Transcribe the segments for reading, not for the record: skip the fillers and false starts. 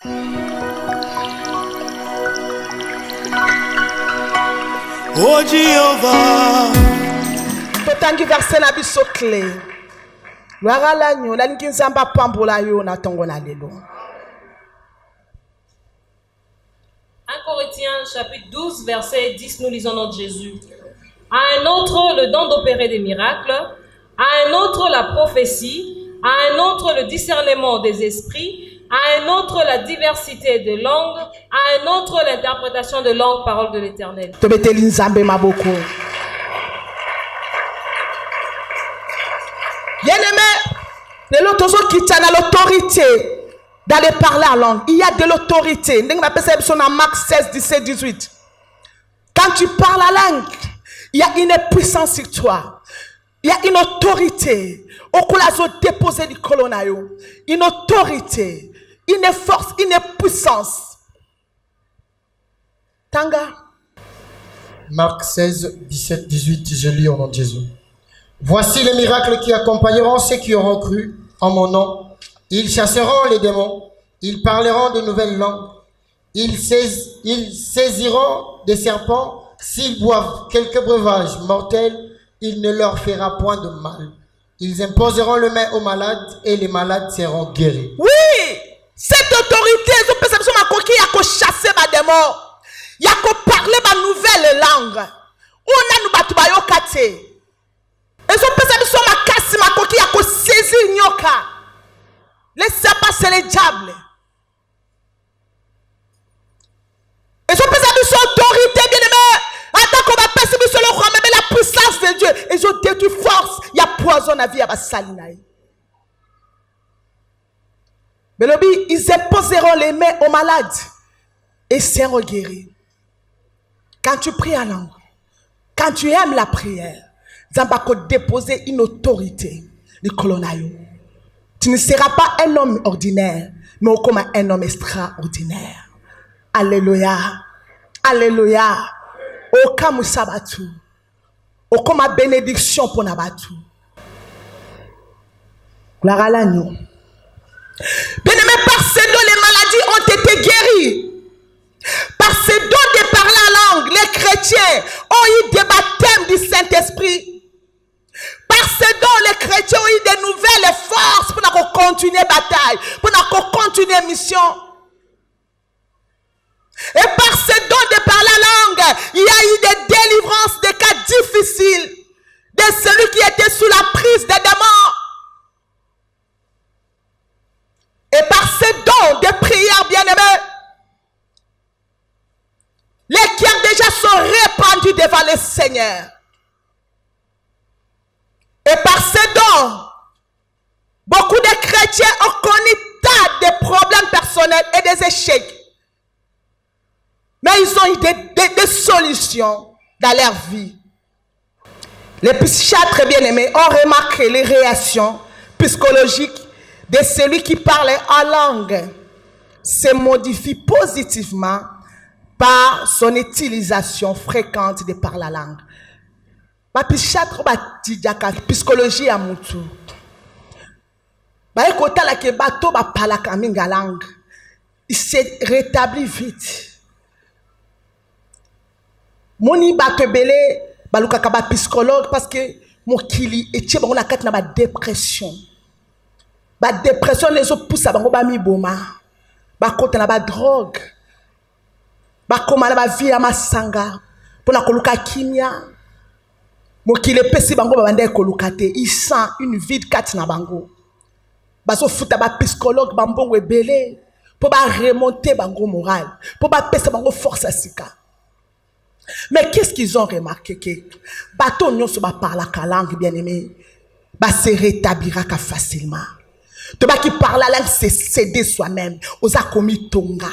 Oh Jéhovah. Totangi verset na biso clé. Gloire l'agneau, la nzamba pambola yo na tongo na lelo. 1 Corinthiens chapitre 12 verset 10, nous lisons notre Jésus. À un autre le don d'opérer des miracles, à un autre la prophétie, à un autre le discernement des esprits, à un autre la diversité de langues, à un autre l'interprétation de langues, parole de l'Éternel. Tobeteli nzambe maboko. Bien-aimé, lelo tozo kitana l'autorité d'aller parler en langue. Il y a de l'autorité. Ndenge na pesa biso na Marc 16, 17, 18. Quand tu parles la langue, il y a une puissance sur toi. Il y a une autorité. Okulazo déposer du colonayo. Une autorité, une force, une puissance. Tanga. Marc 16, 17, 18, je lis au nom de Jésus. Voici les miracles qui accompagneront ceux qui auront cru en mon nom. Ils chasseront les démons, ils parleront de nouvelles langues, ils saisiront des serpents, s'ils boivent quelques breuvages mortels, il ne leur fera point de mal. Ils imposeront le main aux malades et les malades seront guéris. Oui, cette autorité, ils ont pensé que il y a chasser les démons, il y a parler ma nouvelle langue. On a nous battu bayokate. Ils ont pensé que kasi ma koki y a saisir nyoka. Laissez passer les diables. Ils ont pensé que autorité bien aimé. Attends qu'on va passer sur le roi, mais la puissance de Dieu. Ils ont détruit force. Il y a poison à vie à Salinaï. Mais le but, ils imposeront les mains aux malades et seront guéris. Quand tu pries en langue, quand tu aimes la prière, Zambako déposer une autorité. Le colonayo. Tu ne seras pas un homme ordinaire, mais comme un homme extraordinaire. Alléluia. Alléluia. Aucun musabatu. Aucun bénédiction pour nabatu. Gloire à l'agneau. Bien-aimé, par ces dons, les maladies ont été guéries. Par ces dons de parler en langue, les chrétiens ont eu des baptêmes du Saint-Esprit. Par ces dons, les chrétiens ont eu de nouvelles forces pour continuer la bataille, pour continuer la mission. Et par ces dons de parler la langue, il y a eu des délivrances, des cas difficiles, de celui qui était sous la prise des démons. Et par ces dons de prière, bien-aimés, les cœurs déjà sont répandus devant le Seigneur. Et par ces dons, beaucoup de chrétiens ont connu tas de problèmes personnels et des échecs. Mais ils ont eu des solutions dans leur vie. Les psychiatres bien-aimés ont remarqué les réactions psychologiques de celui qui parlait en langue se modifient positivement par son utilisation fréquente de par la langue. Ma psychiatre batidjaka psychologie à mutu. Ba ekota la ke bato ba pala kaminga langue. Il s'est rétabli vite. Moni bato belé baluka ka psychologue parce que mokili etie bango na kati na ba dépression. Ba dépression les autres pousse bango ba mi boma. Ba kota na ba drogue. Ba koma na ba vie ya masanga. Pona koluka kimia. Mokile pesi bango babande kolukate, il sent une vide kati na bango. Baso futa ba psychologue bambongo ebele pour ba remonter bango moral, pour ba pesa bango force à sika. Mais qu'est-ce qu'ils ont remarqué que bato nyonso ba parla ka langue bien-aimé, ba se rétablira ka facilement. To ba qui parle la langue c'est céder soi-même, oza komi tonga.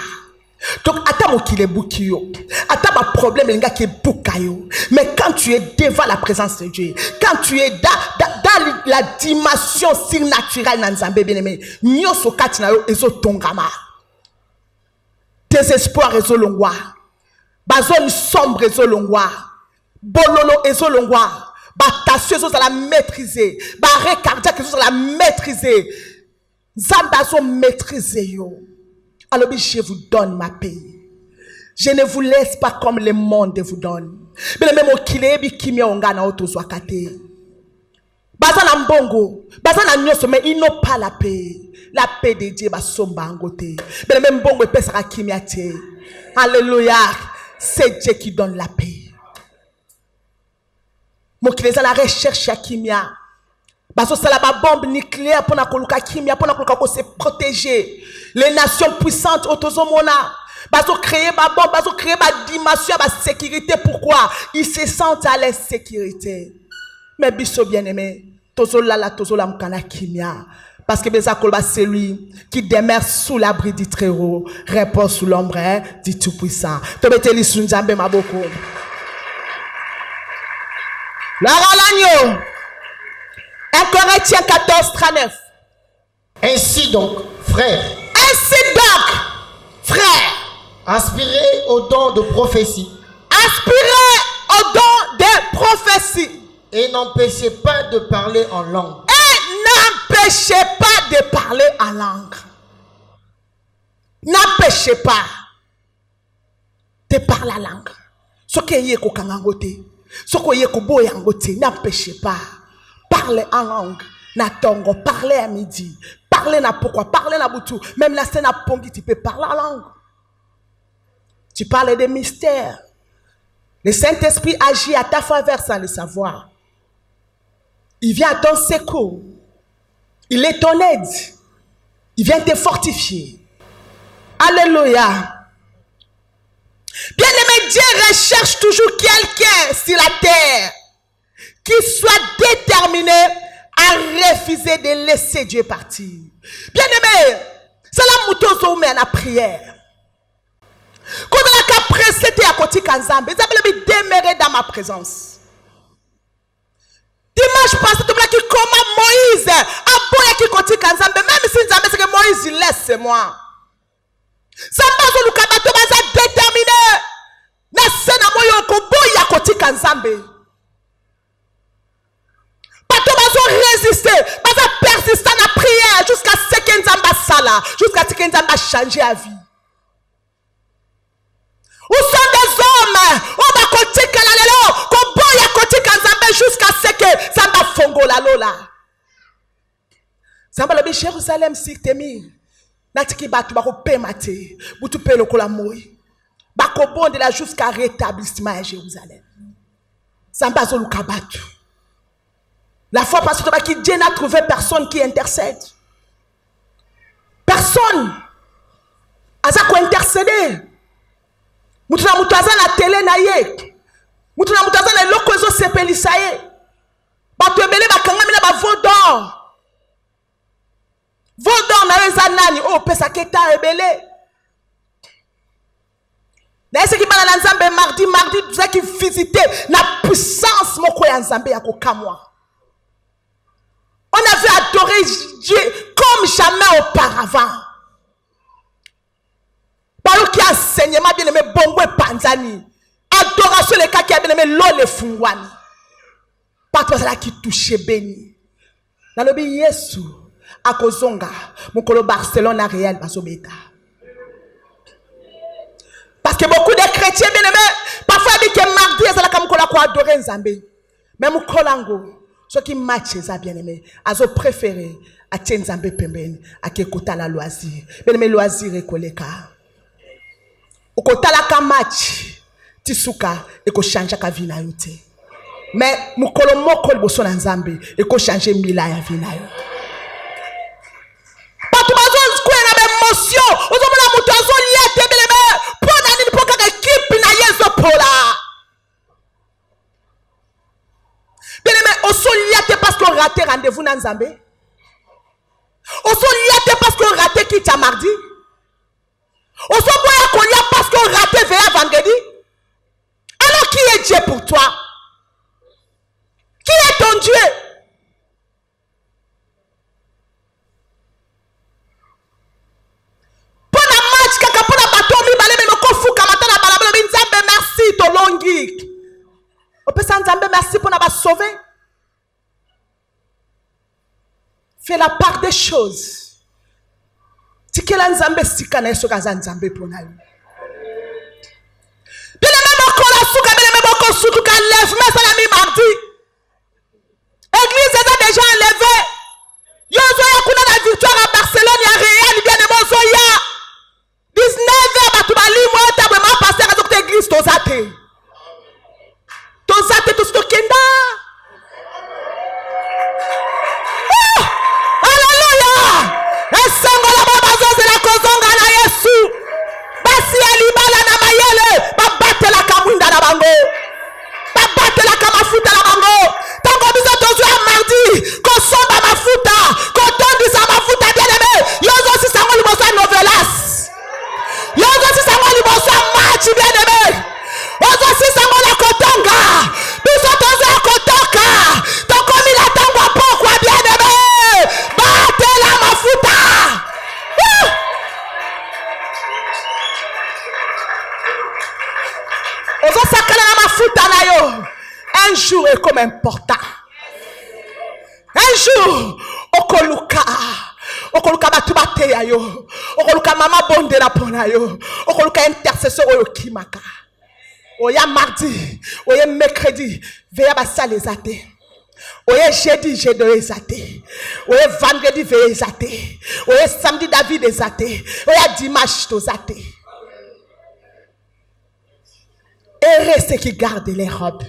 Donc, attends mon qu'il est bouquillot. Attends ma problème, les gars qui est boucaillot. Mais quand tu es devant la présence de Dieu, quand tu es dans la dimension surnaturelle dans Nzambe bien-aimé, nyoso katinayo ezo tongama. Désespoir ezo longwa. Bazone sombre ezo longwa. Bololo ezo longwa. Batasio ezo la maîtriser. Barré cardiaque ezo la maîtriser. Zambazo maîtriser yo. Alors je vous donne ma paix. Je ne vous laisse pas comme le monde vous donne. Mais même au kilebi kimi ongana otozwakate. Bazana mbongo, bazana nyoso, mais ils n'ont pas la paix. La paix de Dieu va somba angote. Mais même mbongo et pesara kimi ate. Alléluia. C'est Dieu qui donne la paix. Mon qui les a la recherche à kimia. Baso sala ba bombe nucléaire pour na koluka kimia pour na koluka se protéger. Les nations puissantes autozomona. Baso créer ba bombe, baso créer ba dimension ba sécurité. Pourquoi? Ils se sentent à l'insécurité. Mais biso bien-aimé, tozola la tozola mkana kimia. Parce que Bézakolba, c'est lui qui demeure sous l'abri du Très-Haut, repose sous l'ombre du Tout-Puissant. Tobeteli sunjambe maboko. La l'agneau. 1 Corinthiens 14, 39. Ainsi donc, frères, aspirez au don de prophétie. Aspirez au don de prophétie. Et n'empêchez pas de parler en langue. N'empêchez pas de parler en langue. N'empêchez pas de parler en langue. Ce qui est kokangangote, ce qui est koboyangote, n'empêchez pas. Parlez en langue. Na tongo, parlez à midi. Parlez na pourquoi, parlez na boutou. Même la scène à pongi, tu peux parler en langue. Tu parles des mystères. Le Saint-Esprit agit à ta faveur sans le savoir. Il vient à ton secours. Il est ton aide. Il vient te fortifier. Alléluia. Bien-aimé, Dieu recherche toujours quelqu'un sur la terre qui soit déterminé à refuser de laisser Dieu partir. Bien-aimé, c'est la mouton mais la prière. Quand on a qu'à précéder à côté Kanzambe, ils appellent demeurer dans ma présence. Dimanche passé, tout le monde qui commande Moïse, aboya qui côté Kanzambe, même si Nzambe c'est que Moïse il laisse moi. Ça passe au Lukabato baza déterminé. Na sena moyo ko boya côté Kanzambe. Bato bazo résister, baza persister dans la prière jusqu'à ce que Nzamba sala, jusqu'à ce que Nzamba change la vie. Où sont des hommes? On va côté Kalalelo, qu'on boya côté Kanzambe jusqu'à ce que Zamba fongo la lola. Zamba le Jérusalem si temi. Natiki batu bako pemate, butu pe lokola moi. Bako bonde la jusqu'à rétablissement à Jérusalem. Zamba zoluka batu. La fois passée, Dieu n'a trouvé personne qui intercède. Personne. Aza ko intercéder. Mutuna mutaza na télé na ye. Mutuna mutaza na lokozo sepelisa ye. Batu ebele bakanga mina ba vodor. Vodor na eza nani o pesa keta ebele. Na ese ki bana na Nzambe mardi tu sais qui visiter na puissance moko ya Nzambe ya kokamwa. On avait adoré Dieu comme jamais auparavant. Par qui enseignement bien aimé bongo et panzani. Adoration les cas qui a bien aimé l'eau les fungwani. Pas toi là qui touche béni. Dans le bi Yesu akozonga mukolo Barcelone à réel basobeta. Parce que beaucoup de chrétiens bien aimé parfois dit que mardi ezala comme kola ko adorer Nzambe. Même kolango ceux qui matchent ça bien aimé azo préféré à Nzambe pembeni à kekota la loisir. Bien aimé loisir et koleka. Ukotala ka match tisuka eko changer ka vie na yo te. Mais mukolo moko liboso na Nzambe eko changer mila ya vie na yo. Patu bazo kwa na émotion, ozomona mutu azo liete belebe pona nini poka ka équipe na yezo pola. Belebe oso liete parce qu'on raté rendez-vous na Nzambe. Oso liete parce qu'on raté qui t'a mardi. On se voit qu'on y a parce qu'on raté vers vendredi. Alors qui est Dieu pour toi? Qui est ton Dieu? Pour la match, kaka pour la bateau, mi balé me kofu kamata na balabala mi Nzambe merci to longi. On peut s'en Nzambe merci pour nous sauver. Fais la part des choses. tikela nzambe sika na yesu kaza nzambe pona yo. Bien aimé mokola suka bien aimé moko suka ka lève mais ça la mi mardi. Église est déjà enlevée. Yo zo ya kuna na victoire à Barcelone ya Real bien aimé zo ya 19h batu bali mo ta vraiment pasteur azokte église tozate. Tozate to stokenda. Esangola baba zoze la kozonga na Yesu. Basi alibala na mayele, babate la kamwinda na bango. Babate la kamafuta na bango. Tango biso tozwa mardi, kosomba mafuta, kotondisa mafuta bien aimé. Yozo si sango libosa novelas. Yozo si sango libosa match bien aimé. Yozo si sango la kotonga. Biso tozwa kotoka. Tokomi la tango pokwa bien aimé. Bate la mafuta. Un jour est comme important. Un jour, okoluka batu bateya yo, okoluka mama bonde la pona yo, okoluka intercesseur oyo kimaka. Oya mardi, oya mercredi, veya basa les athées. Oye jeudi, jeudi les athées. Oye vendredi, veya les athées. Oye samedi, David les athées. Oye dimanche, les athées. Heureux ceux qui gardent les robes.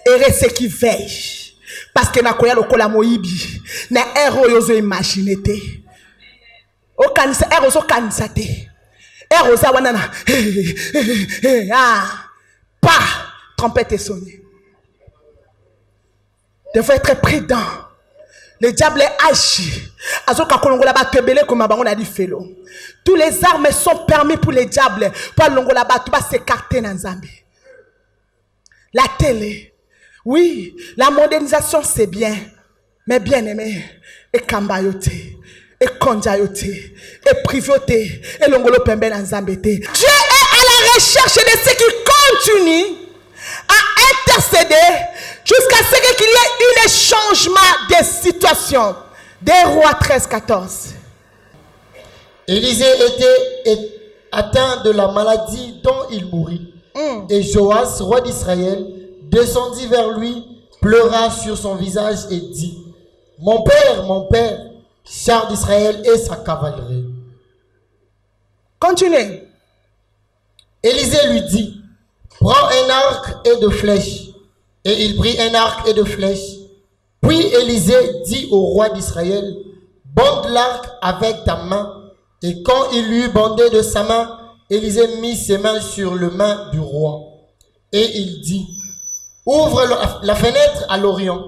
Heureux ceux qui veillent. Parce que na koya lokola moibi. Na héros yozo imaginer te. O kanisa héros o kanisa te. Héros a wanana. Ah. Pas trompette et sonner. Devons être prudent. Le diable est agi. Azoka kolongola ba tebele comme on a dit felo. Tous les armes sont permis pour les diables. Pour longola ba tu vas s'écarter dans Zambie. La télé. Oui, la modernisation c'est bien. Mais bien aimé, et kambayote, et konjayote, et privote, et longolo pembe dans Zambie. Dieu est à la recherche de ceux qui continuent à intercéder jusqu'à ce qu'il y ait un changement de situation. Des rois 13-14. Élisée était atteint de la maladie dont il mourut. Et Joas, roi d'Israël, descendit vers lui, pleura sur son visage et dit: mon père, char d'Israël et sa cavalerie. Continuez. Élisée lui dit: prends un arc et de flèches. Et il prit un arc et de flèches. Puis Élisée dit au roi d'Israël: bande l'arc avec ta main. Et quand il l'eut bandé de sa main, Élisée mit ses mains sur le main du roi. Et il dit: ouvre la fenêtre à l'Orient.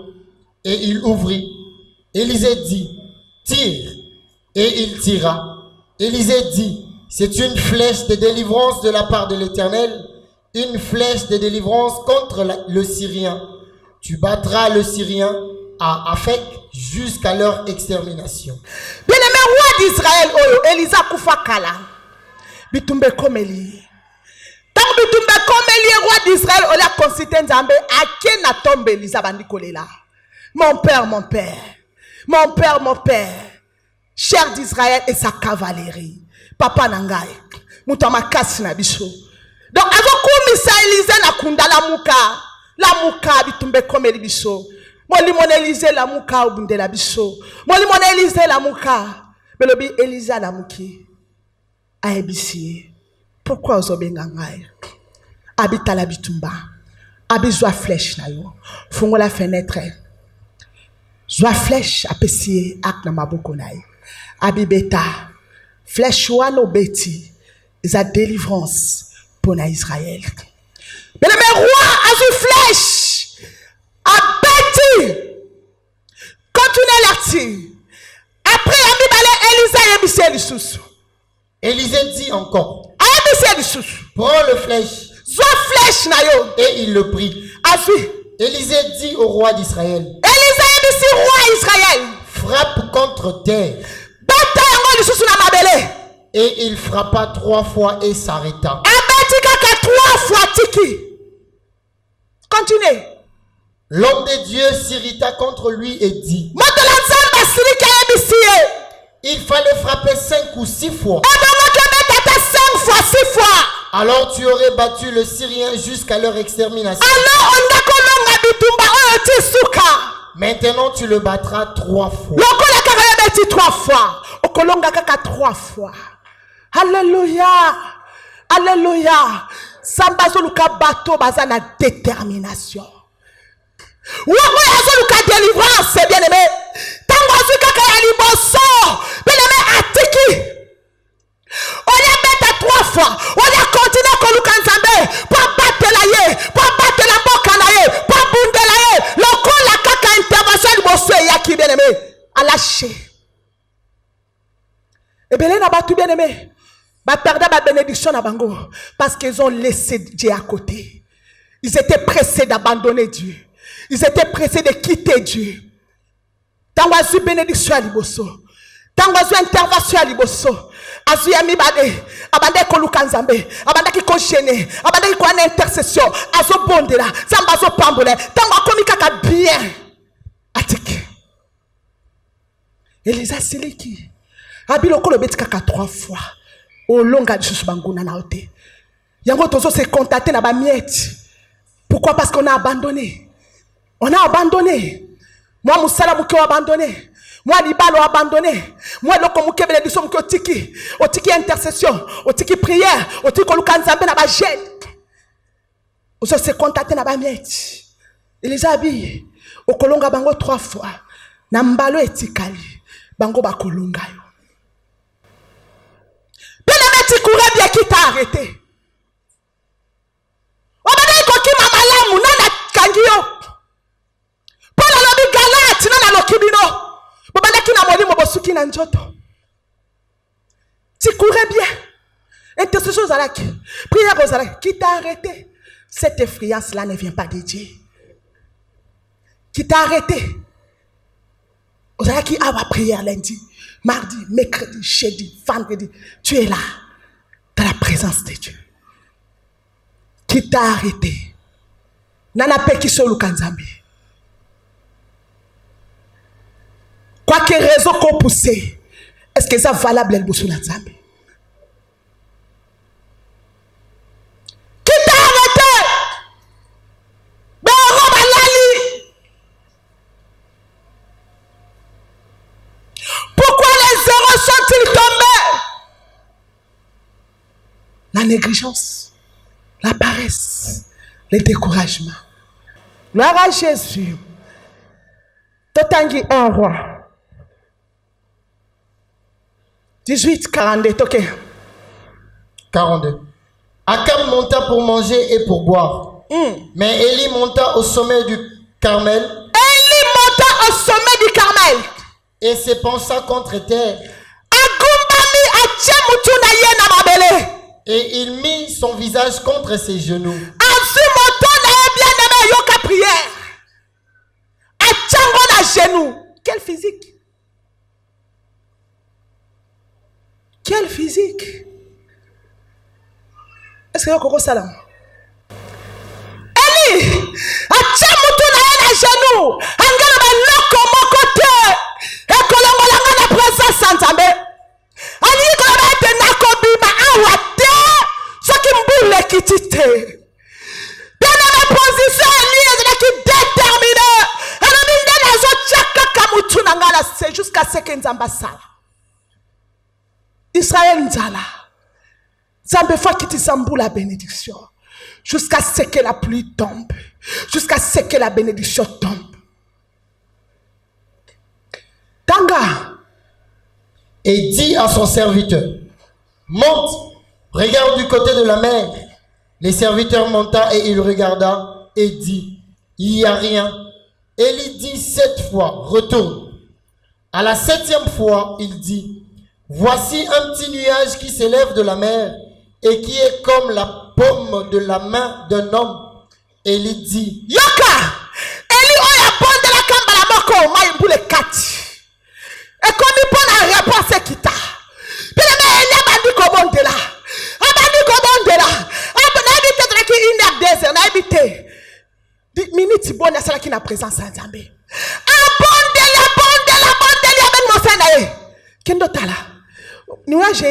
Et il ouvrit. Élisée dit: tire. Et il tira. Élisée dit: c'est une flèche de délivrance de la part de l'Éternel, une flèche de délivrance contre le Syrien. Tu battras le Syrien à Afek jusqu'à leur extermination. Bien-aimé roi d'Israël, oyo Elisa kufakala. Bitumbe komeli. Tant bitumbe komeli roi d'Israël, ola considère Nzambe ake na tombe Elisa bandikolela. Mon père, cher d'Israël et sa cavalerie. Papa nangai, mutama kasi na biso. Donc azokumisa Elisa na kunda la muka bitumbe komeli biso. Moli mon Elise la muka obunde la biso. Moli mon Elise la muka. Belobi Elisa la muki. Aebisi. Pourquoi ozobenga ngai? Habita la bitumba. Abizwa flèche na yo. Fungo la fenêtre. Zwa flèche apesi ak na maboko na yo. Abibeta. Flèche wano beti. Za délivrance pour na Israël. Mais le roi a une flèche. Abeti. Continuez là-dessus. Après, Elisa et Elisa. Élisée dit encore: prends le flèche. Flèche na yo. Et il le prit. Élisée dit au roi d'Israël: frappe contre terre. Et il frappa 3 fois et s'arrêta. Continuez. L'homme de Dieu s'irrita contre lui et dit: il fallait frapper 5 ou 6 fois. Et donc, tu mets tata 5 fois, 6 fois. Alors tu aurais battu le Syrien jusqu'à leur extermination. Alors, on a kolonga bitumba oyo tisuka. Maintenant tu le battras 3 fois. Lokola kaka beti 3 fois. Okolonga kaka 3 fois. Alléluia. Alléluia. Samba zoluka bato baza na détermination. Wako yazoluka délivrance, bien aimé. Tango azu kaka ya liboso. Bien aimé atiki. On y met 3 fois. On y continue koluka nzambe. Pour battre la ye. Pour battre la boka na ye. Pour bunde la ye. Lokola kaka intervention liboso yaki, bien aimé. A lâcher. Et bien là, tu bien aimé. Bah perdre ma bénédiction à Bango parce qu'ils ont laissé Dieu à côté. Ils étaient pressés d'abandonner Dieu. Ils étaient pressés de quitter Dieu. Tant que bénédiction à Liboso, tant que intervention à Liboso, azu yami bade, abande koluka nzambe, abande ki koshene, abande ki kwana intercession, azo bondela, zamba azo pambole, tant que komika ka bien, atiki. Elisa Seleki, abilo kolo betika ka 3 fois. Au long de ce banguna na ote. Yango tozo se contacter na ba miette. Pourquoi? Parce qu'on a abandonné. On a abandonné. Moi musala muke abandonné. Moi libalo abandonné. Moi loko muke bénédiction muke otiki. Otiki intercession, otiki prière, otiki koluka nzambe na ba jet. Ozo se contacter na ba miette. Elisabi okolonga bango 3 fois. Na mbalo etikali. Bango ba kolonga yo. Tu courais bien qui t'a arrêté. On m'a dit que ma malamu nana kangio. Pour la lobby galate nana lokibino. Bobanda ki na moli mobosuki na njoto. Tu courais bien. Intercession aux alaki. Prière aux alaki. Qui t'a arrêté? Cette effrayance là ne vient pas de Dieu. Qui t'a arrêté? Aux alaki a va prière lundi, mardi, mercredi, jeudi, vendredi. Tu es là. Dans la présence de Dieu. Qui t'a arrêté? Nana peki solo kanzambi. Quoi que raison qu'on pousse, est-ce que ça valable le bousou nanzambi? Qui t'a arrêté? Ben Lali. Pourquoi les zéros sont-ils tombés? La négligence, la paresse, le découragement. Gloire à Jésus. Totangi 1 roi. 18, 42, ok. 42. Akab monta pour manger et pour boire. Mais Élie monta au sommet du Carmel. Élie monta au sommet du Carmel. Et se pencha contre terre. Agumbami achemutu na ye na mabele. Et il mit son visage contre ses genoux. Quel physique? Quel physique? Est-ce que vous avez ça là? Eli, achamutu na ye na genou. Angana ba loko moko te. E kolongo langa na présence nzambe. Ani ko ba te nako bima awa te. Soki mbule kitite. Dans la position elle qui déterminée. Elle a mis dans la chaka kamutu nangala c'est jusqu'à ce que nzamba sala. Israël nzala. Nzambe fa kiti sambu la bénédiction. Jusqu'à ce que la pluie tombe. Jusqu'à ce que la bénédiction tombe. Tanga. Et dit à son serviteur, monte, regarde du côté de la mer. Les serviteurs monta et il regarda et dit, il n'y a rien. Élie dit 7 fois, retourne. À la 7e fois, il dit, voici un petit nuage qui s'élève de la mer et qui est comme la paume de la main d'un homme. Élie dit, Yoka, Élie oya bonde la kamba la moko mai mbule kati. Et comme il prend la réponse qui t'a. Puis le mec il a bandi ko bonde la. Abandi ko bonde la. Abandi peut-être qui une heure 2 heures na habité. 10 minutes bonne ça qui na présence en Zambie. Abonde la avec mon nae. Kendo tala. Nuage,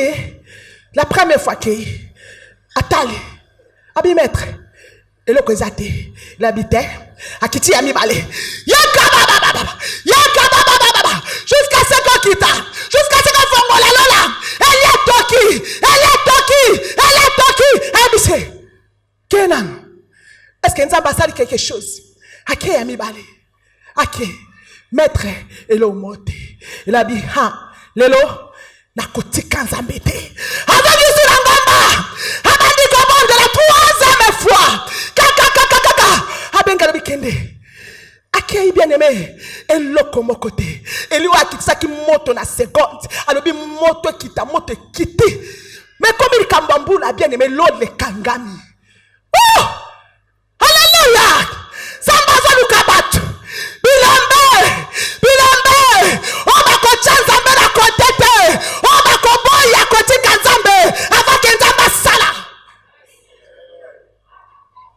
la première fois que Atali, abi maître, et le kozate, il habitait, à Kiti Ami Balé. Yakababa, jusqu'à ce qu'on quitte, jusqu'à ce qu'on fasse la lola. Elle est toki. Abissé. Kenan, est-ce qu'il y a un ambassade quelque chose? Ake Ami Balé. Ake, maître, et le monte. Il a dit, lelo. Na kotika nzambete azali sur ngamba abandi kobonde la troisième fois kaka abenga bikende akei bien aimé eloko mokote eliwa akitsaki moto na seconde alobi moto kita moto kiti mais comme il kambambula bien aimé l'eau le kangami. Oh alléluia sambaza lukabatu bilambe on va kocha nzambe na kotete on va koboya kotika nzambe avake nzambe sala.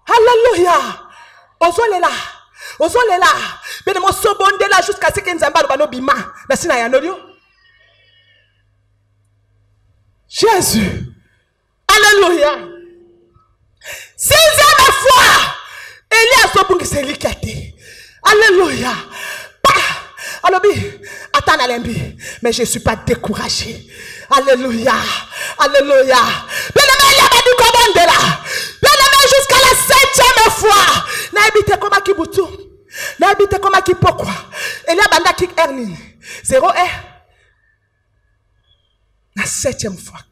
Alléluia ozolela bene mo sobondela jusqu'à ce que nzambe alobano bima na sina ya nolio Jésus. Alléluia. Sixième fois Elias obungisa elikate. Alléluia. Alors, attends à l'embi, mais je ne suis pas découragé. Alléluia. Alléluia. Bien-aimé, il y a du commande là. Bien-aimé, jusqu'à la 7e fois. N'habitez comme à Kibutu. N'habitez comme à Kipokwa. Et là, banda qui erni. 0 R. La 7e fois.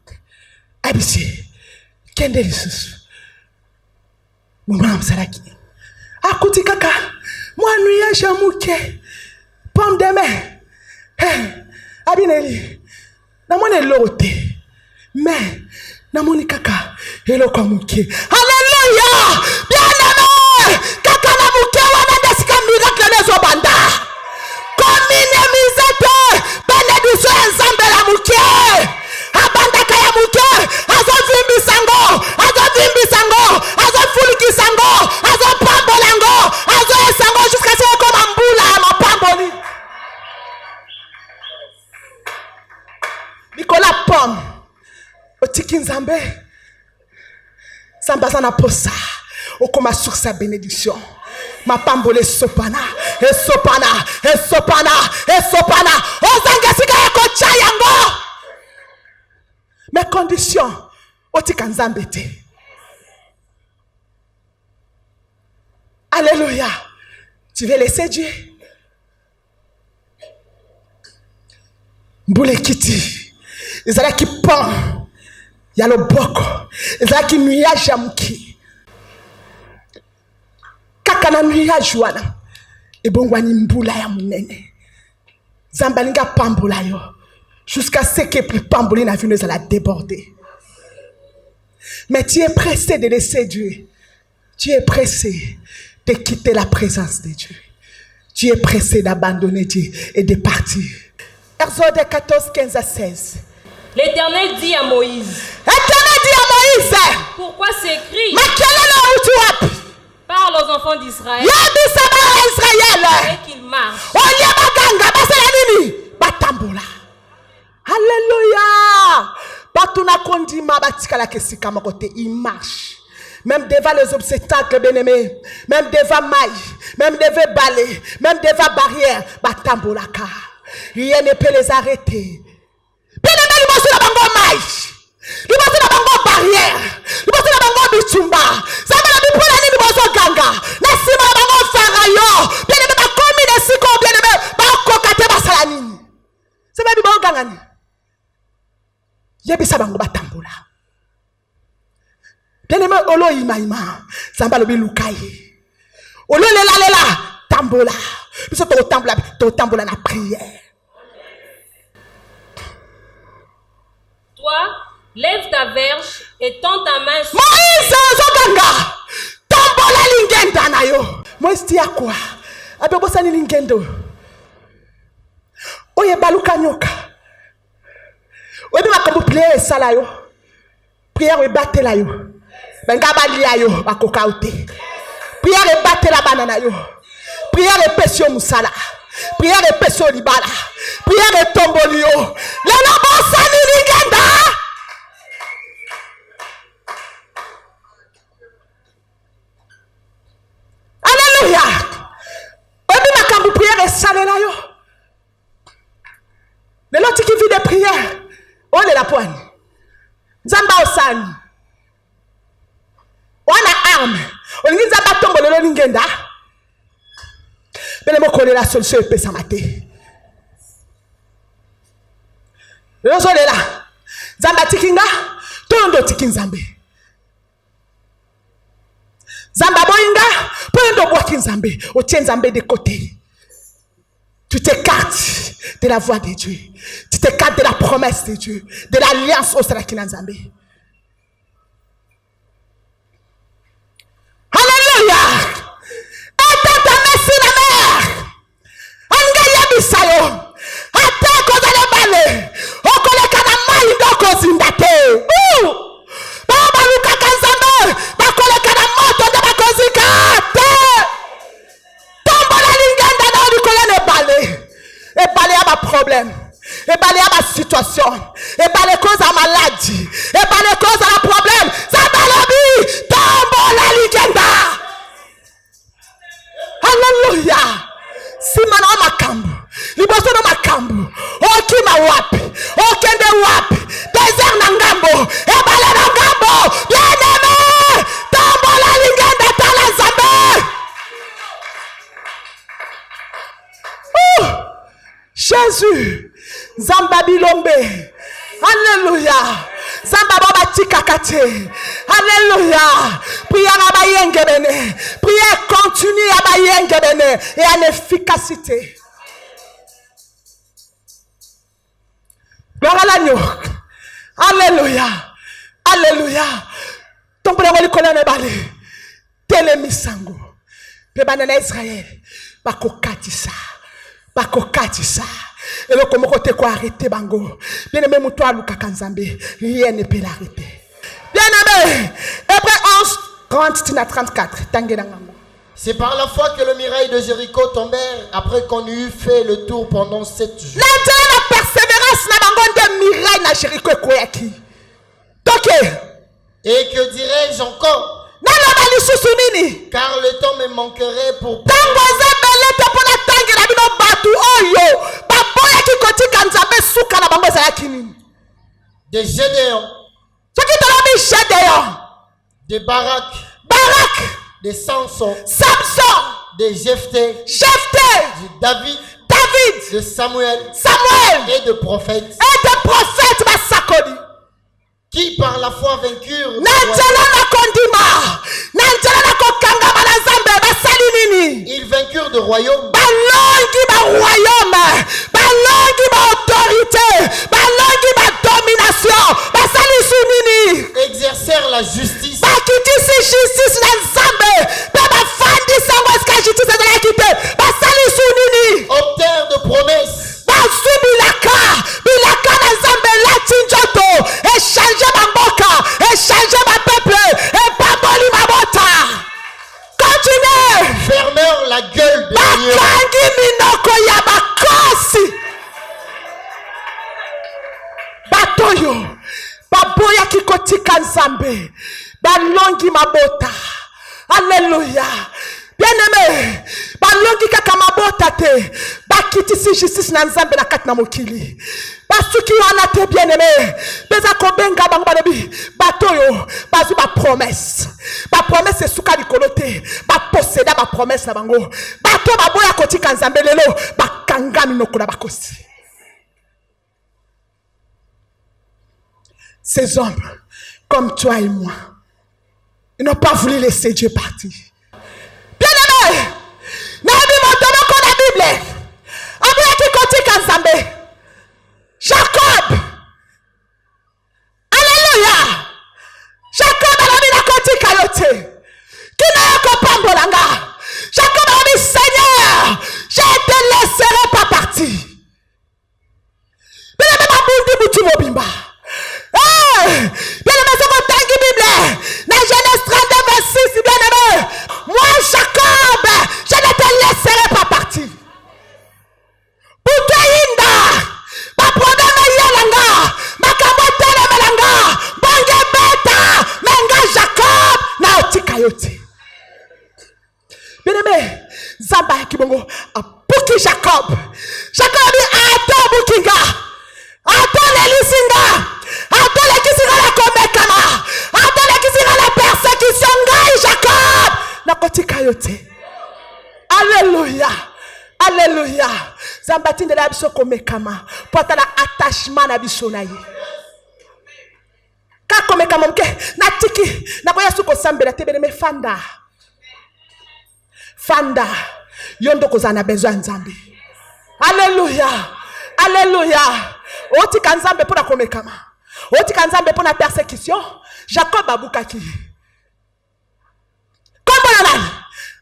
Abissé. Kende lissus. Moumam Salaki. Akuti kaka. Moi, nuya jamouke. Pomme de main. Abineli. Namone lote. Mais. Namoni kaka. Hello kamuke. Alléluia. Bien-aimé. Kaka namuke wana desika miracle nezo banda. Komine mizete. Benediction ensemble la muke. Abanda kaya muke. Azo vimbi sango. Azo fuliki sango. Azo pambolango. Azo sango jusqu'à ce que comme ambula ma pamboli. Nicolas Pomme. Otiki nzambe. Samba sana posa. Okoma sur sa bénédiction. Ma pambole sopana. Et sopana. Ozangesika yako chayango. Mes conditions. Otika nzambe te. Alléluia. Tu veux laisser Dieu? Mboule kiti. Ezala ki pon. Ya lo boko. Ezala ki nuage ya muki. Kaka na nuage wana. Ebongwani mbula ya munene. Zambalinga pambola yo. Jusqu'à ce que plus pamboli na venu ezala déborder. Mais tu es pressé de laisser Dieu. Tu es pressé de quitter la présence de Dieu. Tu es pressé d'abandonner Dieu et de partir. Exode 14, 15 à 16. L'Éternel dit à Moïse. Pourquoi s'écrie? Parle aux enfants d'Israël. Et qu'ils marchent. Alléluia. Batuna kondima batikala kesika makote. Il marche. Même devant les obstacles, bien-aimés, même devant maille, même devant balai, même devant barrière, batambolaka. Rien ne peut les arrêter. Bien-aimés, ils vont sur la bango maille, ils vont sur la bango barrière, ils vont sur la bango bitumba. Ça va la bipola ni ils vont sur ganga. Nasima la bango farayo. Bien-aimés, ma commune siko, bien-aimés, ma kokate basalani. C'est pas du bango gangani. Yebisa bango batambola. Bien-aimé, olo ima, samba lobi lukai. Olo lela, tambola. Biso to tambola na prière. Toi, lève ta verge et tends ta main sur Moïse, zoganga. Tambola lingenda na yo. Moïse tia quoi? Abe bosani lingendo. Oye baluka nyoka. Oye makambo prière sala yo. Prière we batela yo. Benga balia yo bakoka ute. Prière e batela banana yo. Prière e pesio musala. Prière et peso libala. Prière et tombolio. Le lobo sani ligenda. Alléluia. Obi makambu prière et salela yo. Le loti qui vit de prière. On est la poigne. Zamba osani. Wana arme. Olingi zamba tombolelo lingenda. Bele mo kole la solution et pesa maté. Lozo le la. Zamba tikinga. Tondo tikin zambe. Zamba boinga. Pondo boakin zambe. O tien zambe de côté. Tu t'écartes de la voix de Dieu. Tu t'écartes de la promesse de Dieu. De l'alliance au Sarakina Zambé. Alléluia. Et ta merci la mère. Angaya bisayo. Ate kozale bale. Okole kana mai ndoko zindate. Baba luka kanzambe. Bakole kana moto de bakozika. Et parler à ma problème, et parler à ma situation, et parler cause à maladie, et parler cause à la problème. Ça va la vie, tombe la ligenda. Alléluia. Si maintenant ma cambo, liboso no ma cambo, oki ma wapi, okende wapi, désert nangambo, et parler nangambo, bien aimé, tombe la ligenda tala zambe. Jésus, Zamba Bilombe, Alléluia, Zamba Baba Tikakate, Alléluia, prière à Bayengebene, prière continue à Bayengebene et en efficacité. Gloire à l'agneau, Alléluia, Alléluia, ton premier colonne est balé, Télémisango, Pébanana Israël, Bakokatissa. Bakokatisa. Et le comment côté quoi arrêter bango. Bien aimé moutoua luka kanzambe. Rien ne peut l'arrêter. Bien aimé. Hébreux 11, 30 à 34. C'est par la foi que le mirail de Jéricho tombèrent après qu'on eut fait le tour pendant 7 jours. La persévérance n'a pas de mirail na Jéricho koyaki. Donc et que dirais-je encore? Car le temps me manquerait pour des Gédéons, des Barak, des Samson, des Jephthé, de David, de Samuel et de prophètes qui par la foi vainquurent ils vainquurent de royaume, exercèrent la justice, obtinrent de promesses, fermèrent la gueule de l'ignorant. Batoyo, baboya kikotika nzambe, balongi mabota. Alléluia. Bien-aimé, balongi kaka mabota te, bakitisi justice na nzambe na kati na mokili. Basuki wana te bien-aimé, beza kobenga bango balobi, batoyo, bazu ba promesse. Ba promesse suka likolo te, ba posséder ba promesse na bango. Bato baboya kotika nzambe lelo, bakangami nokola bakosi. Ces hommes, comme toi et moi, ils n'ont pas voulu laisser Dieu partir. Bien-aimé, n'a pas la Bible. Abuya qui continue Kanzambe. Jacob. Alléluia. Jacob a mis la continue Kayote. Qui n'a pas pambolanga. Jacob a dit Seigneur, je te laisserai pas partir. Bien-aimé, ma boule de bouti mobimba. Bien-aimé, c'est votre Bible. Dans Genèse 32, verset 6, bien-aimé. Moi, Jacob, je ne te laisserai pas partir. Jacob. Jacob dit attends Bukinga. Attends les lisinga. Attends les kisinga la komekama. Attends les kisinga la persécution ngai Jacob. Na kotika yote. Alléluia. Alléluia. Zambatinde la biso komekama. Pota la attachement na biso na ye. Ka komekama mke na tiki na koya suko sambela tebele me fanda. Fanda. Yondo kozana besoin nzambe. Alléluia. Alléluia. Oti kanzambe pona komekama. Oti kanzambe pona persécution. Jacob abukaki.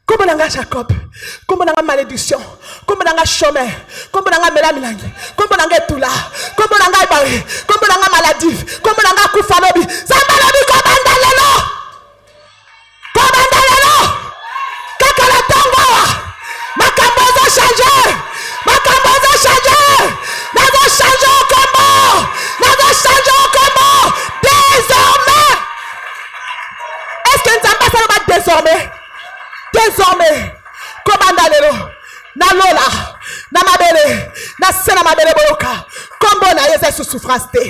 Kombo nanga Jacob. Kombo nanga malédiction. Kombo nanga chômeur. Kombo nanga melamilangi. Kombo nanga etula. Kombo nanga ibawe. Kombo nanga maladie. Kombo nanga kufalobi. Zambalobi komanda lelo. Komanda lelo. Kaka la tongo. Makambo zo changer. Makambo zo changer. Nazo changer au combo. Nazo changer au combo. Désormais. Est-ce que nous avons pas désormais? Désormais, komanda lelo, na lola, na mabele, na sena mabele boyoka, kombo na yeze sous souffrance te,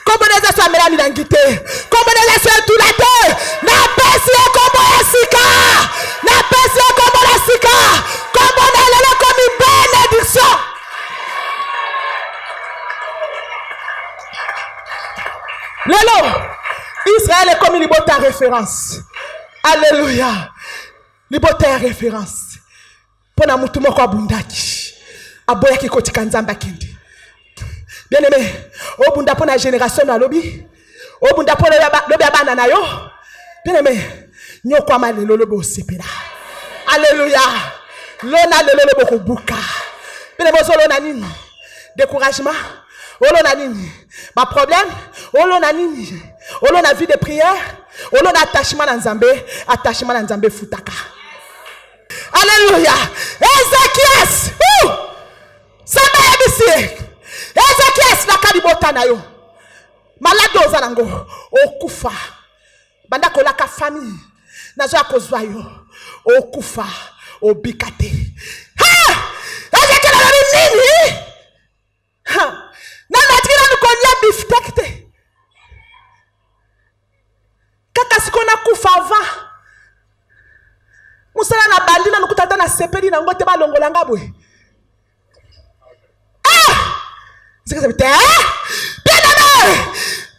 kombo na yeze sous amela milangite, kombo na yeze sous tout la te, na pesi e kombo ya sika, na pesi e kombo la sika, kombo na lelo comme une bénédiction. Lelo, Israël est comme une liberté à référence. Alléluia. Liberté à référence. Pona mutu moko abundaki. Aboya ki kotika nzamba kindi. Bien aimé, obunda pona génération na lobi. Obunda pona lobi abana na yo. Bien aimé, nyoko amalelo lobo sepela. Alléluia. Lona lelo lobo kubuka. Bien aimé, solo na nini? Découragement. Olo na nini? Ma problème, olo na nini? Olo na vie de prière. Olo na attachement na nzambe futaka. Alléluia. Ézéchias. Samba yabisi. Ézéchias la kalibota na yo. Malade ozanango. Okufa. Banda kolaka famille. Nazo akozwa yo. Okufa. Obikate. Ha! Ézéchias la nini? Ha! Nana tina nukonya biftekte. Kaka sikona kufa avant. Musala na bandina nukutata na sepeli na ngote ba longola ngabwe. Bien aimé,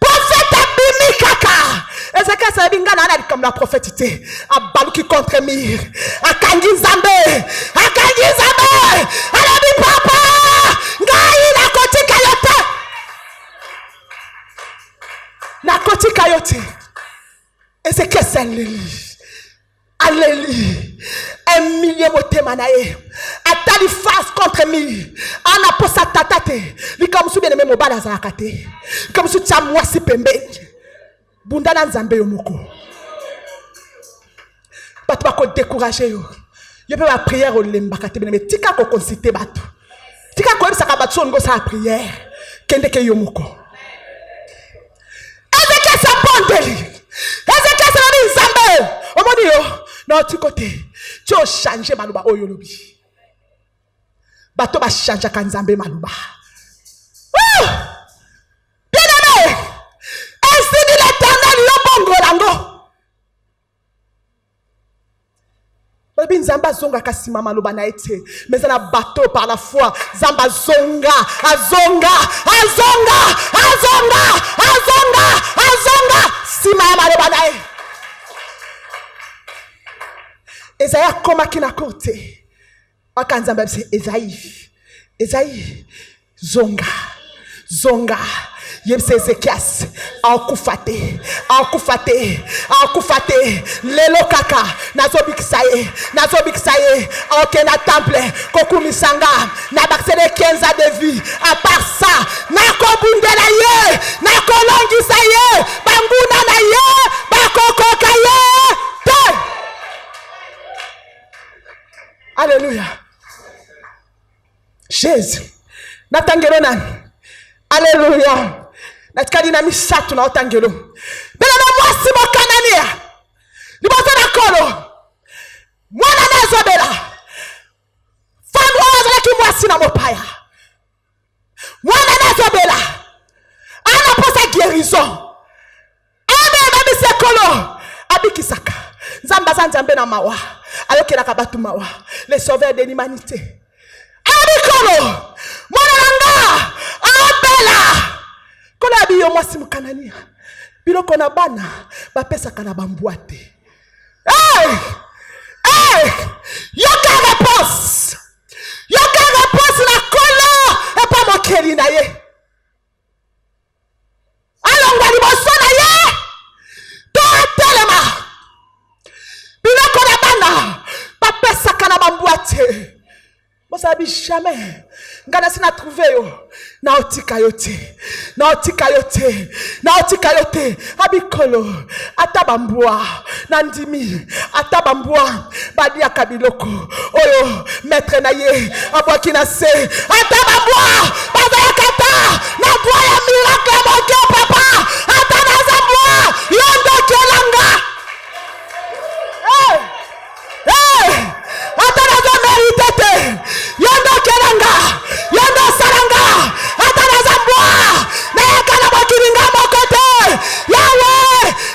prophète abimi kaka. Ezekiel sa bingana na comme la prophétité. Abaluki contre mir. Akangi Nzambe. Alabi papa. Ngai na kotika yote. Na kotika yote. Ezekiel sa Alléluia. Un million de manae. Atali face contre mi. Ana posa tatate. Li comme si bien aimé mobala za akate. Comme si tu as moi si pembe. Bunda na Nzambe yo moko. Batu ba ko décourager yo. Yo pe ba prière o lemba kate bien aimé. Tika ko consulter batu. Tika ko ebisa ka batu ngo sa prière. Kende ke yo moko. Ezeke sa bondeli. Ezeke sa na Nzambe. Omoni yo. Non, tu côté, tu as changé maluba oyolobi. Bato ba changer kanzambe maluba. Bien aimé, ainsi dit l'Éternel yo bongo lango. Babi nzamba zonga kasima maluba na ete, mais na bateau par la foi, zamba zonga, azonga, sima maluba na ete. Esaïe koma kina kote. Wakanzamba bise Esaïe zonga. Yebse Ezekias akufate. Lelo kaka nazo biksaye. Ok na temple kokumisanga na baksele 15 ans de vie. À part ça, na kobundela ye, na kolongisa ye, banguna na ye, bakokoka ye. Alléluia. Jésus. Natangelo nan. Alléluia. Natkadi na misatu na otangelo. Bela na mwasi mo kanania. Liboto na kolo. Mwana na zobela. Famu wazo laki mwasi na na mopaya. Mwana nazobela. Ana posa guérison. Ebe babi sekolo. Abikisaka. Zamba zanjambe na mawa. Ayokela kabatu mawa. Le sauveur de l'humanité. Abikolo. Mwana nanga. Abela. Kola abiyo mwasi mukanania. Biloko na bana. Bapesa kana bambuate. Hey! Hey! Yoka réponse. Yoka réponse la kolo. Et pas mon keri na ye. Alors ngwali boso na ye. To telema. Biloko na bana. Bapesa kana bambuate. Bosabi jamais. Ngana sina trouvé yo. Na otika yote. Na otika yote. Na otika yote. Abikolo. Atabambua. Nandimi. Atabambua. Badia kabiloko. Oyo. Maître na ye. Abwaki na se. Atabambua. Bazaya kata. Na doya miracle moke papa. Atanazambua. Yondo kelanga. Hey! Hey! Atanazo meritete. Yondo kelanga. Yondo saranga. Atanazambua. Na yakana mokiringa mokote. Yawe.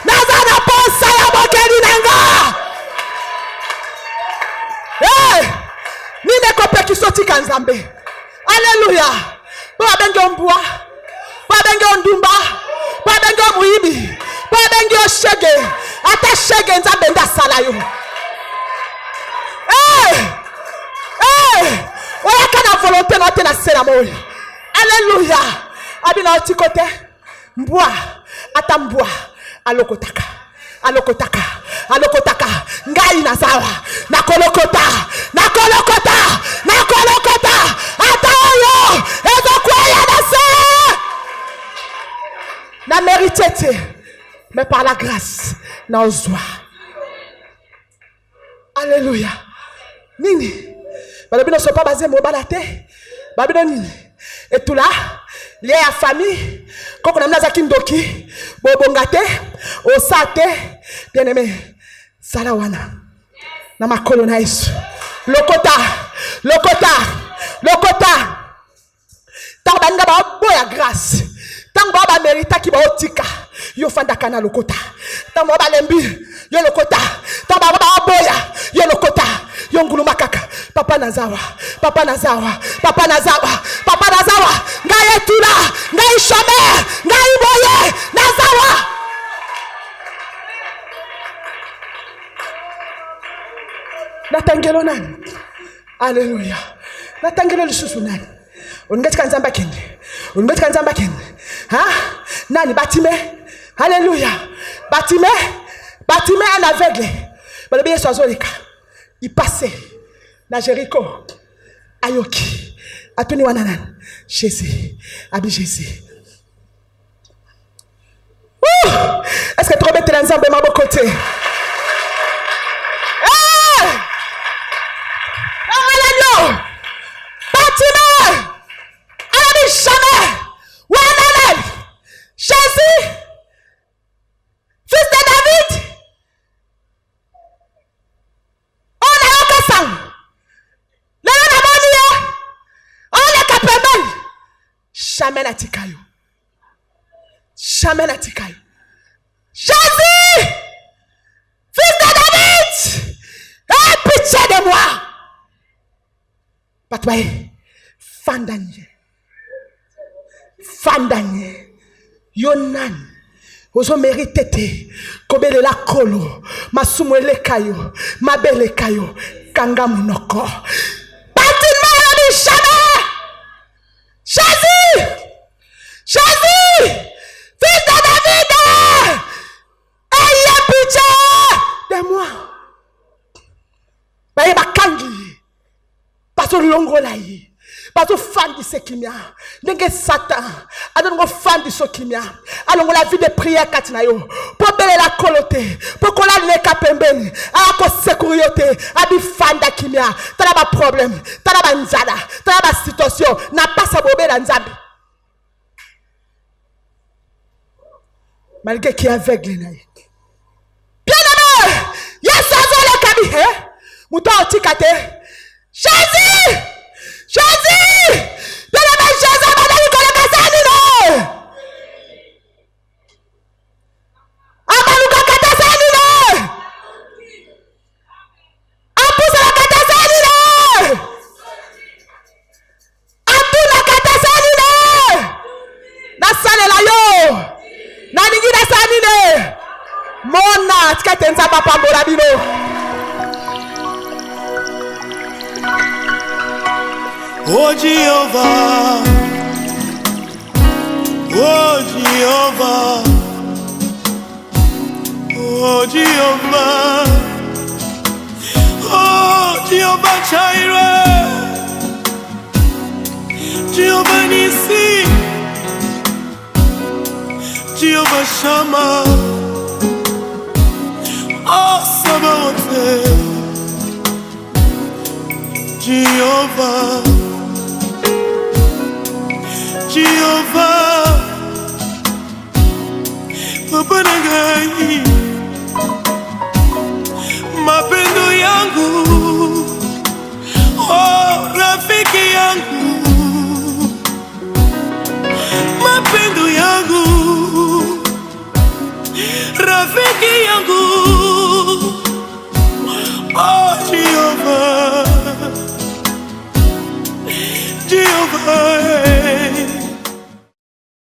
Nazana posa ya mokirinanga. Hey! Nine kope kisoti kanzambe. Alléluia. Babenge ombua. Babenge ondumba. Babenge muibi. Babenge oshege. Ata shege nzambe nda salayo. Hey! Hey! Oya kana volonté na te na cérémonie. Alléluia. Abina otikote. Mbua. Ata mbua. Alokotaka. Alokotaka. Alokotaka. Ngai na zawa. Nakolokota. Nakolokota. Nakolokota. Ata oyo. Ezo kwaya na se. Na méritete. Mais par la grâce. Na ozwa. Alléluia. Nini? Balabino sont pas basés mobalate. Babino nini? Et tout là, lié à famille, quand on a nazaki ndoki, bobongate, osate, bien aimé, salawana. Na makolo na Yesu. Lokota, lokota, lokota. Tant banga ba boya grâce. Tant ba mérita ki ba otika. Yo fanda kana lokota. Tant ba lembi, yo lokota. Tant ba boya, yo lokota. Yo ngulu makaka. Papa nazawa, papa nazawa, papa nazawa, papa nazawa. Ngai etula, ngai shome, ngai boye, nazawa. Natangelo nani? Alléluia. Natangelo lisusu nani? Ungeti kanzamba kende. Ungeti kanzamba kende. Ha? Nani Batime? Alléluia. Batime, Batime un aveugle. Balobi Yesu azoleka. Il passait na Jéricho. Ayoki. Atuni wananan. Jésus. Abi Jésus. Est-ce que tu remets tes ensemble à mon côté? Batime. Abi jamais. Wananan. Jésus. Fils de David. Jamais natikayo. Jamais natikayo. Jésus, fils de David, aie pitié de moi. Patouaye, fandanye. Fandanye. Yonan. Ozo mérite te. Kobele la kolo. Masumo ele kayo. Mabele kayo. Kanga munoko. Bâtiment yoni jamais. Jésus! Jésus! Fils de David! Ayez pitié de moi! Baye bakangi. Paso longola yi. Paso fan di sekimia. Nenge Satan. Adongo fan di sokimia. Alongo la vie de prière katinayo. Po bele la kolote. Po kola leka pembeni. Ako sekuriote. Abi fan da kimia. Tana ba problème. Tana ba nzada. Tana ba situation. Na pas bobe la nzambi. Malgré qui est aveugle na ye. Bien aimé. Yesu azole kabi he. Muto otikate. Jésus! Jésus! Bébé Jésus, madame Nicolas Kassanine! Amaluka Katasanine! Apusa Katasanine! Apuna Katasanine! Nasalela yo! Naningi Nasanine! Mona, tikatenza papa Morabino! Oh Jehovah, oh Jehovah, oh Jehovah, oh Jehovah Jireh, Jehovah Nissi, Jehovah Shammah, oh Sabaoth, Jehovah. Jehovah, Papa Nagai, mapendo yangu, oh rafiki yangu, mapendo yangu, rafiki yangu.